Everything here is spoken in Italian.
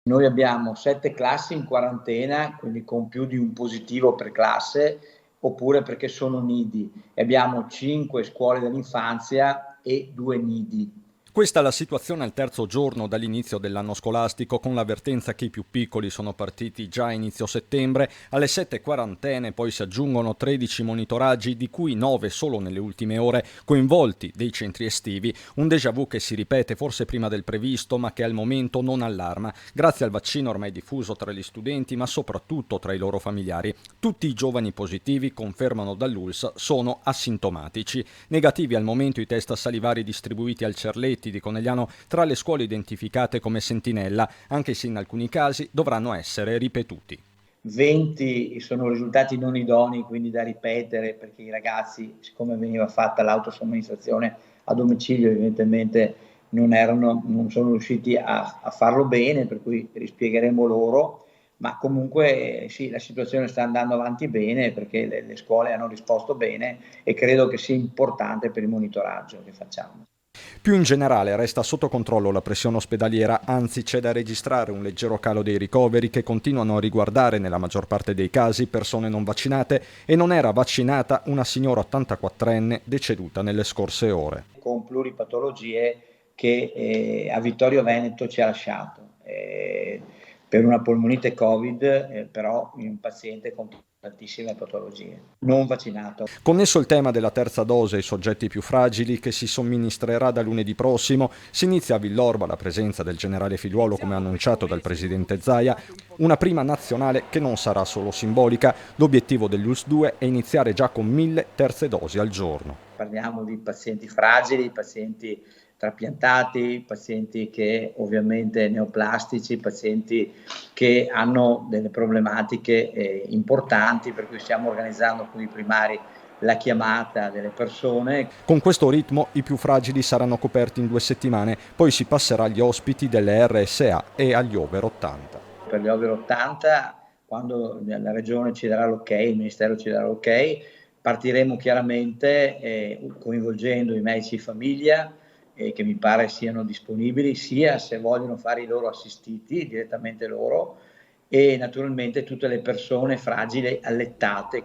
Noi abbiamo 7 classi in quarantena, quindi con più di un positivo per classe, oppure perché sono nidi. E abbiamo 5 scuole dell'infanzia e 2 nidi. Questa è la situazione al terzo giorno dall'inizio dell'anno scolastico, con l'avvertenza che i più piccoli sono partiti già a inizio settembre. Alle 7 quarantene poi si aggiungono 13 monitoraggi, di cui 9 solo nelle ultime ore, coinvolti dei centri estivi. Un déjà vu che si ripete forse prima del previsto, ma che al momento non allarma, grazie al vaccino ormai diffuso tra gli studenti, ma soprattutto tra i loro familiari. Tutti i giovani positivi, confermano dall'ULSS, sono asintomatici. Negativi al momento i test salivari distribuiti al Cerletti di Conegliano tra le scuole identificate come sentinella, anche se in alcuni casi dovranno essere ripetuti. 20 sono risultati non idonei, quindi da ripetere, perché i ragazzi, siccome veniva fatta l'autosomministrazione a domicilio, evidentemente non sono riusciti a farlo bene, per cui rispiegheremo loro, ma comunque sì, la situazione sta andando avanti bene perché le scuole hanno risposto bene e credo che sia importante per il monitoraggio che facciamo. Più in generale resta sotto controllo la pressione ospedaliera, anzi c'è da registrare un leggero calo dei ricoveri che continuano a riguardare nella maggior parte dei casi persone non vaccinate, e non era vaccinata una signora 84enne deceduta nelle scorse ore. Con pluripatologie che a Vittorio Veneto ci ha lasciato per una polmonite Covid, però in un paziente con tantissime patologie, non vaccinato. Connesso il tema della terza dose ai soggetti più fragili, che si somministrerà da lunedì prossimo, si inizia a Villorba la presenza del generale Figliuolo, come annunciato dal presidente Zaia, una prima nazionale che non sarà solo simbolica. L'obiettivo degli ULSS 2 è iniziare già con 1000 terze dosi al giorno. Parliamo di pazienti fragili, pazienti trapiantati, pazienti che ovviamente neoplastici, pazienti che hanno delle problematiche importanti, per cui stiamo organizzando con i primari la chiamata delle persone. Con questo ritmo i più fragili saranno coperti in 2 settimane, poi si passerà agli ospiti delle RSA e agli over 80. Per gli over 80, quando la regione ci darà l'ok, il ministero ci darà l'ok, partiremo chiaramente coinvolgendo i medici di famiglia, che mi pare siano disponibili, sia se vogliono fare i loro assistiti direttamente loro, e naturalmente tutte le persone fragili allettate.